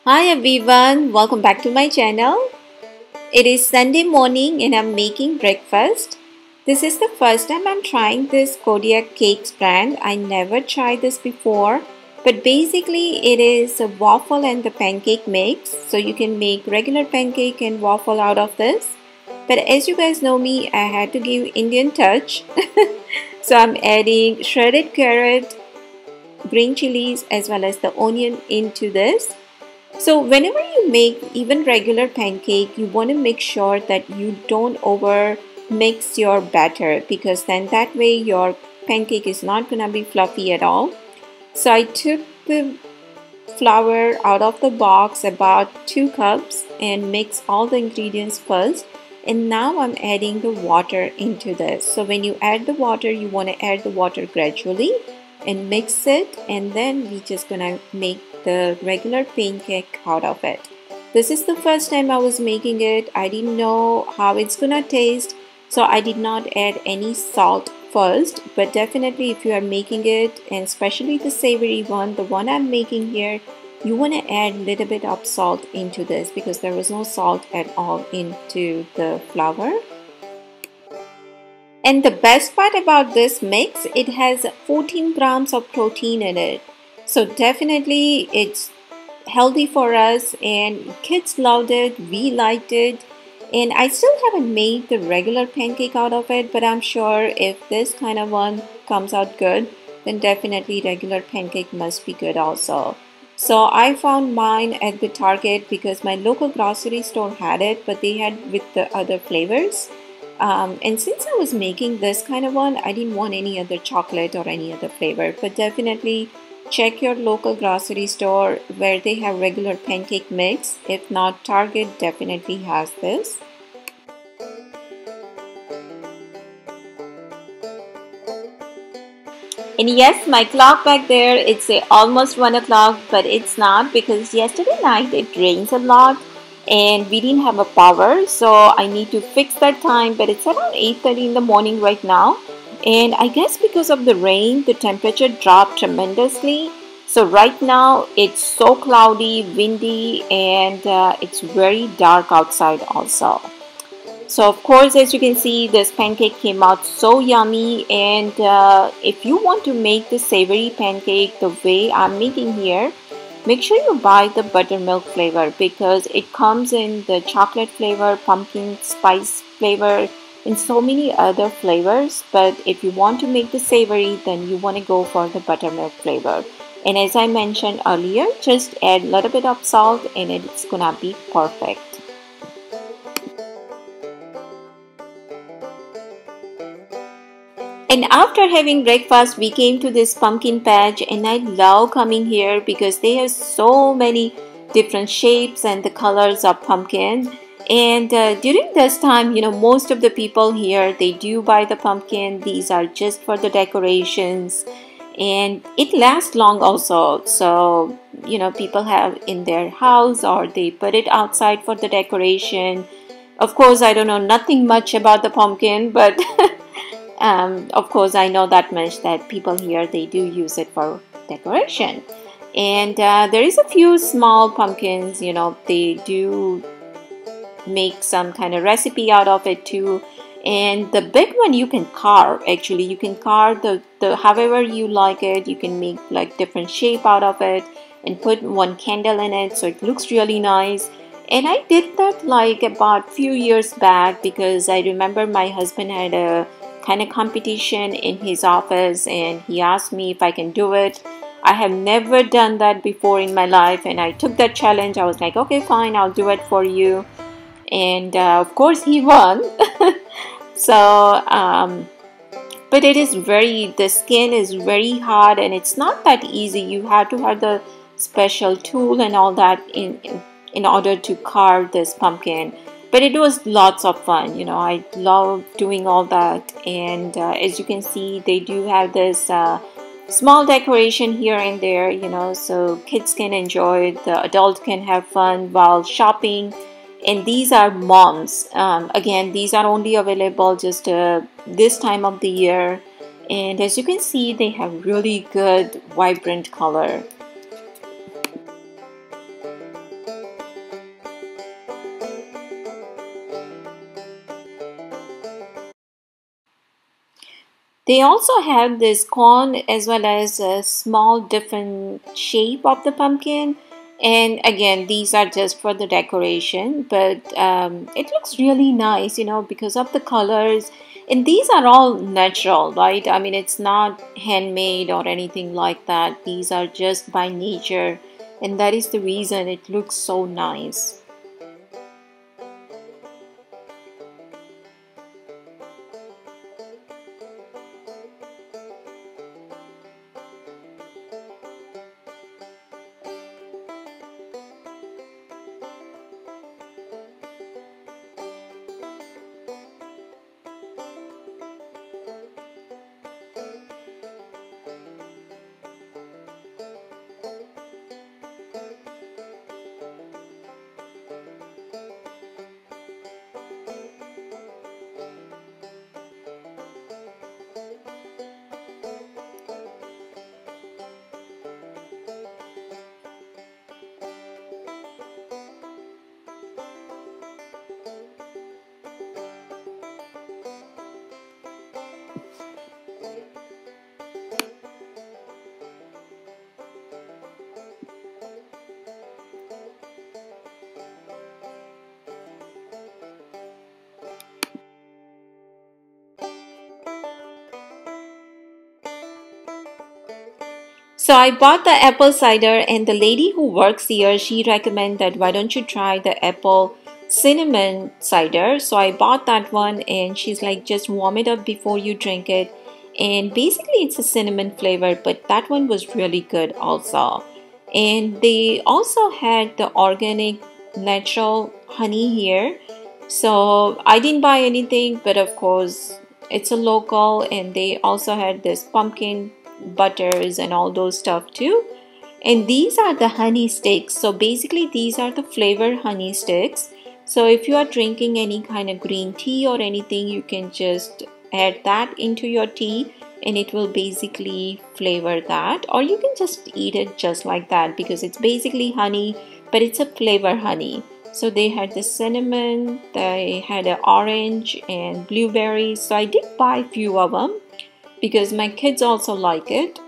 Hi everyone, welcome back to my channel. It is Sunday morning and I'm making breakfast. This is the first time I'm trying this Kodiak Cakes brand. I never tried this before, but basically it is a waffle and the pancake mix. So you can make regular pancake and waffle out of this. But as you guys know me, I had to give Indian touch. So I'm adding shredded carrot, green chilies as well as the onion into this. So whenever you make even regular pancake, you want to make sure that you don't over mix your batter, because then that way your pancake is not going to be fluffy at all. So I took the flour out of the box, about 2 cups, and mix all the ingredients first. And now I'm adding the water into this. So when you add the water, you want to add the water gradually and mix it, and then we just gonna make the regular pancake out of it. This is the first time I was making it. I didn't know how it's gonna taste, so I did not add any salt first, but definitely if you are making it, and especially the savory one, the one I'm making here, you want to add a little bit of salt into this because there was no salt at all into the flour. And the best part about this mix, it has 14 grams of protein in it. So definitely it's healthy for us, and kids loved it, we liked it. And I still haven't made the regular pancake out of it, but I'm sure if this kind of one comes out good, then definitely regular pancake must be good also. So I found mine at the Target because my local grocery store had it, but they had with the other flavors. And since I was making this kind of one, I didn't want any other chocolate or any other flavor. But definitely check your local grocery store where they have regular pancake mix. If not, Target definitely has this. And yes, my clock back there, it's almost 1 o'clock, but it's not because yesterday night it rains a lot and we didn't have a power, so I need to fix that time. But it's around 8:30 in the morning right now, and I guess because of the rain the temperature dropped tremendously. So right now it's so cloudy, windy, and it's very dark outside also. So of course, as you can see, this pancake came out so yummy. And if you want to make the savory pancake the way I'm making here, make sure you buy the buttermilk flavor because it comes in the chocolate flavor, pumpkin spice flavor, and so many other flavors. But if you want to make the savory, then you want to go for the buttermilk flavor. And as I mentioned earlier, just add a little bit of salt and it's gonna be perfect. And after having breakfast, we came to this pumpkin patch, and I love coming here because they have so many different shapes and the colors of pumpkin. And during this time, most of the people here, they do buy the pumpkin. These are just for the decorations, and it lasts long also. So, people have in their house or they put it outside for the decoration. Of course, I don't know nothing much about the pumpkin, but of course, I know that much that people here, they do use it for decoration. And there is a few small pumpkins, they do make some kind of recipe out of it too. And the big one you can carve, actually. You can carve the however you like it. You can make like different shape out of it and put one candle in it so it looks really nice. And I did that like about few years back because I remember my husband had a kind of competition in his office and he asked me if I can do it. I have never done that before in my life, and I took that challenge. I was like, okay, fine, I'll do it for you. And of course he won. So but it is the skin is very hard and it's not that easy. You have to have the special tool and all that in order to carve this pumpkin. But it was lots of fun. I love doing all that. And as you can see, they do have this small decoration here and there, so kids can enjoy it, the adult can have fun while shopping. And these are moms. Again, these are only available just this time of the year. And as you can see, they have really good, vibrant color. They also have this corn as well as a small different shape of the pumpkin. And again, these are just for the decoration, but it looks really nice, you know, because of the colors. And these are all natural, right? I mean, it's not handmade or anything like that. These are just by nature. And that is the reason it looks so nice. So I bought the apple cider, and the lady who works here, she recommended that why don't you try the apple cinnamon cider. So I bought that one, and she's like, just warm it up before you drink it. And basically it's a cinnamon flavor, but that one was really good also. And they also had the organic natural honey here. So I didn't buy anything, but of course it's a local, and they also had this pumpkin butters and all those stuff too. And these are the honey sticks. So basically these are the flavored honey sticks. So if you are drinking any kind of green tea or anything, you can just add that into your tea and it will basically flavor that, or you can just eat it just like that because it's basically honey, but it's a flavor honey. So they had the cinnamon, they had an orange and blueberries. So I did buy a few of them because my kids also like it.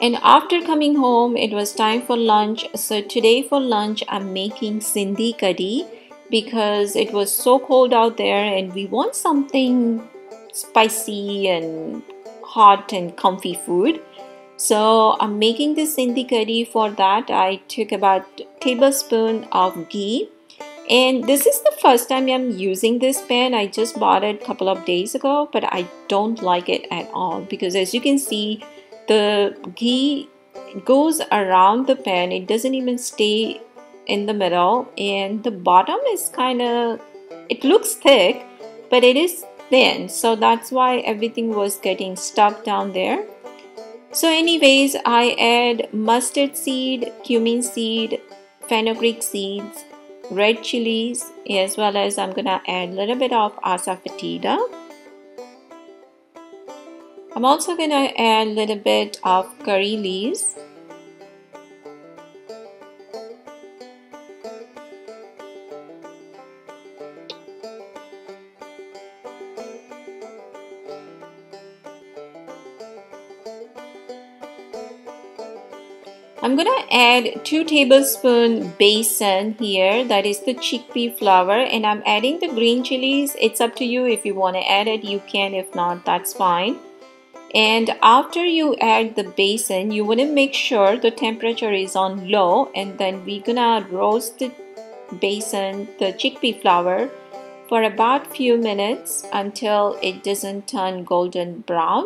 And after coming home, it was time for lunch. So today for lunch, I'm making Sindhi Kadhi because it was so cold out there and we want something spicy and hot and comfy food. So I'm making this Sindhi Kadhi. For that, I took about a tablespoon of ghee. And this is the first time I'm using this pan. I just bought it a couple of days ago, but I don't like it at all because as you can see, the ghee goes around the pan. It doesn't even stay in the middle, and the bottom is kind of, it looks thick, but it is thin. So that's why everything was getting stuck down there. So anyways, I add mustard seed, cumin seed, fenugreek seeds, red chilies, as well as I'm gonna add a little bit of asafoetida. I'm also gonna add a little bit of curry leaves. I'm gonna add 2 tablespoons besan here, that is the chickpea flour, and I'm adding the green chilies. It's up to you. If you want to add it, you can. If not, that's fine. And after you add the besan, you want to make sure the temperature is on low, and then we're gonna roast the besan, the chickpea flour, for about few minutes until it doesn't turn golden brown.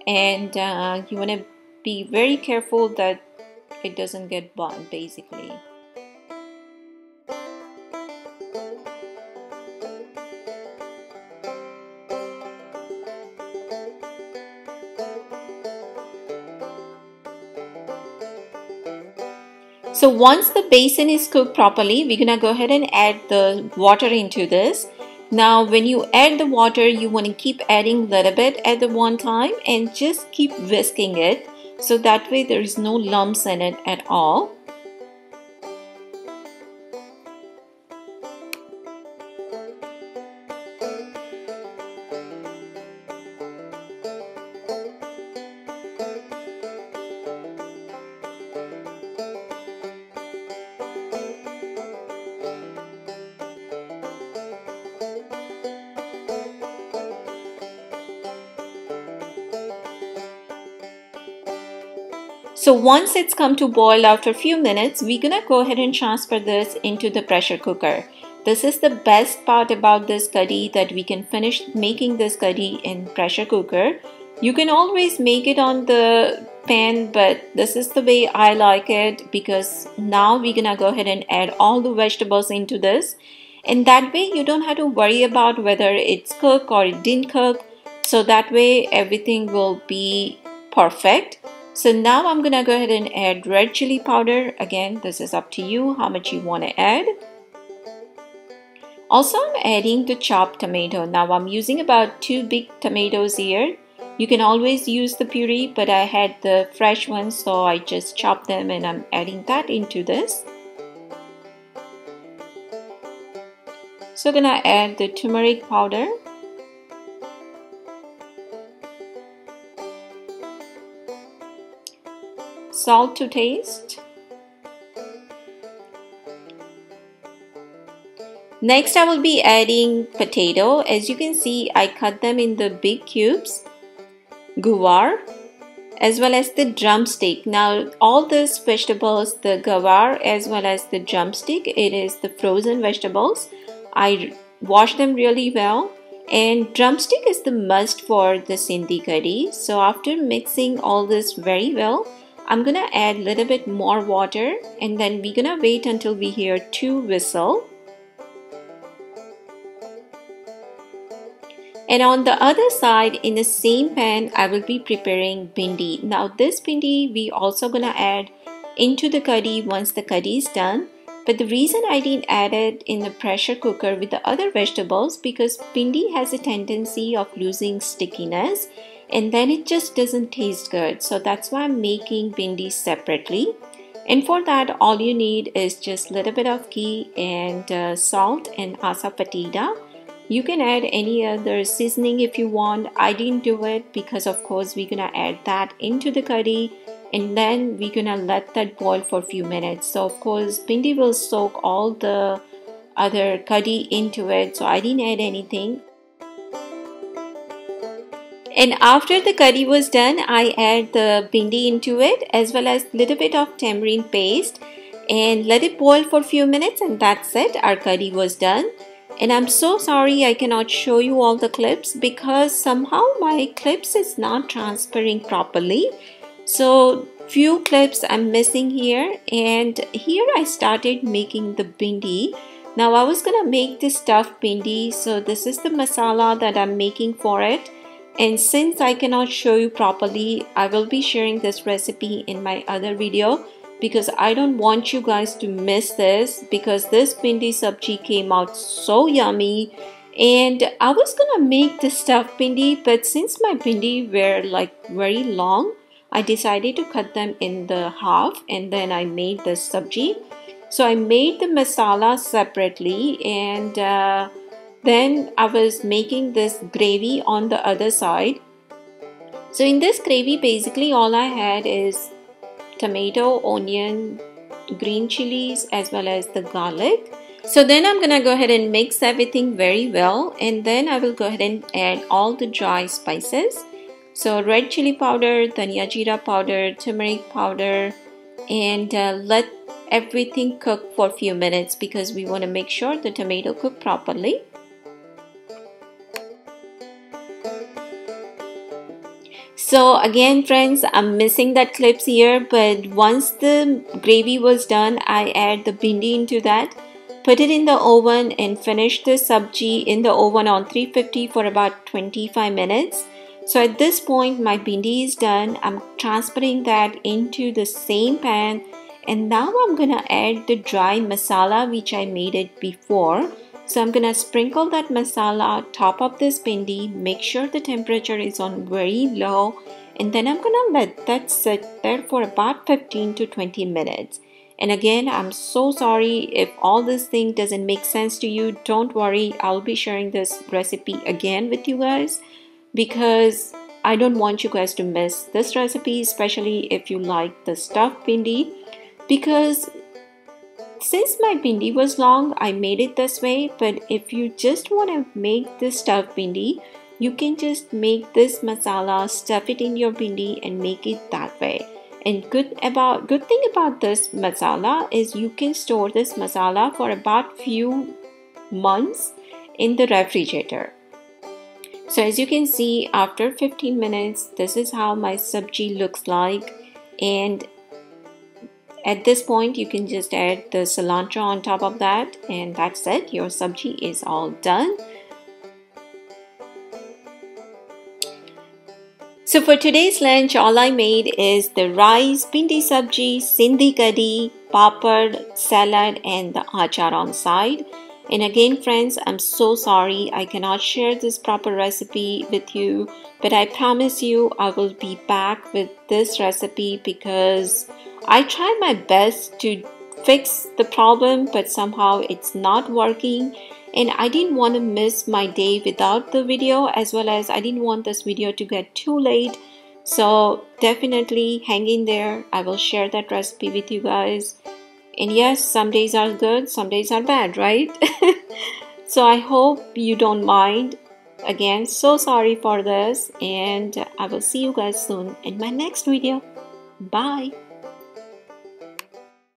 And you want to be very careful that it doesn't get burnt basically. So once the basin is cooked properly, we're gonna go ahead and add the water into this. Now when you add the water, you want to keep adding a little bit at the one time and just keep whisking it, so that way there is no lumps in it at all. So once it's come to boil after a few minutes, we're gonna go ahead and transfer this into the pressure cooker. This is the best part about this curry, that we can finish making this curry in pressure cooker. You can always make it on the pan, but this is the way I like it, because now we're gonna go ahead and add all the vegetables into this, and that way you don't have to worry about whether it's cooked or it didn't cook. So that way everything will be perfect. So now I'm gonna go ahead and add red chili powder. Again, this is up to you how much you want to add. Also, I'm adding the chopped tomato. Now I'm using about 2 big tomatoes here. You can always use the puree, but I had the fresh ones, so I just chopped them and I'm adding that into this. So I'm gonna add the turmeric powder. Salt to taste. Next, I will be adding potato. As you can see, I cut them in the big cubes. Guar, as well as the drumstick. Now, all these vegetables, the guar as well as the drumstick, it is the frozen vegetables. I wash them really well. And drumstick is the must for the Sindhi Kadhi. So after mixing all this very well, I'm gonna add a little bit more water, and then we're gonna wait until we hear 2 whistles. And on the other side, in the same pan, I will be preparing bhindi. Now this bhindi we also gonna add into the curry once the curry is done. But the reason I didn't add it in the pressure cooker with the other vegetables, because bhindi has a tendency of losing stickiness, and then it just doesn't taste good. So that's why I'm making bhindi separately. And for that, all you need is just a little bit of ghee and salt and asafoetida. You can add any other seasoning if you want. I didn't do it because of course we're gonna add that into the curry, and then we're gonna let that boil for a few minutes. So of course bhindi will soak all the other curry into it, so I didn't add anything. And after the curry was done, I add the bhindi into it as well as a little bit of tamarind paste and let it boil for a few minutes, and that's it. Our curry was done. And I'm so sorry I cannot show you all the clips because somehow my clips is not transferring properly. So few clips I'm missing here, and here I started making the bhindi. Now I was gonna make this stuffed bhindi, so this is the masala that I'm making for it. And since I cannot show you properly, I will be sharing this recipe in my other video, because I don't want you guys to miss this, because this bhindi subji came out so yummy. And I was gonna make the stuffed bhindi, but since my bhindi were like very long, I decided to cut them in the half, and then I made the subji. So I made the masala separately, and then I was making this gravy on the other side. So in this gravy, basically all I had is tomato, onion, green chilies as well as the garlic. So then I'm gonna go ahead and mix everything very well, and then I will go ahead and add all the dry spices. So red chili powder, dhania jeera powder, turmeric powder, and let everything cook for a few minutes because we want to make sure the tomato cook properly. So again friends, I'm missing that clips here, but once the gravy was done, I add the bhindi into that, put it in the oven and finish the subji in the oven on 350 for about 25 minutes. So at this point my bhindi is done. I'm transferring that into the same pan, and now I'm gonna add the dry masala which I made it before. So I'm gonna sprinkle that masala top of this bhindi, make sure the temperature is on very low, and then I'm gonna let that sit there for about 15 to 20 minutes. And again, I'm so sorry if all this thing doesn't make sense to you. Don't worry, I'll be sharing this recipe again with you guys because I don't want you guys to miss this recipe, especially if you like the stuffed bhindi, because since my bhindi was long, I made it this way. But if you just want to make this stuffed bhindi, you can just make this masala, stuff it in your bhindi and make it that way. And good thing about this masala is you can store this masala for about few months in the refrigerator. So as you can see, after 15 minutes, this is how my subji looks like. And at this point, you can just add the cilantro on top of that, and that's it. Your sabji is all done. So for today's lunch, all I made is the rice, Bhindi sabji, Sindhi Kadhi, papad, salad, and the achar on side. And again, friends, I'm so sorry I cannot share this proper recipe with you, but I promise you I will be back with this recipe because I tried my best to fix the problem, but somehow it's not working. And I didn't want to miss my day without the video, as well as I didn't want this video to get too late. So definitely hang in there. I will share that recipe with you guys. And yes, some days are good, some days are bad, right? So I hope you don't mind. Again, so sorry for this, and I will see you guys soon in my next video. Bye.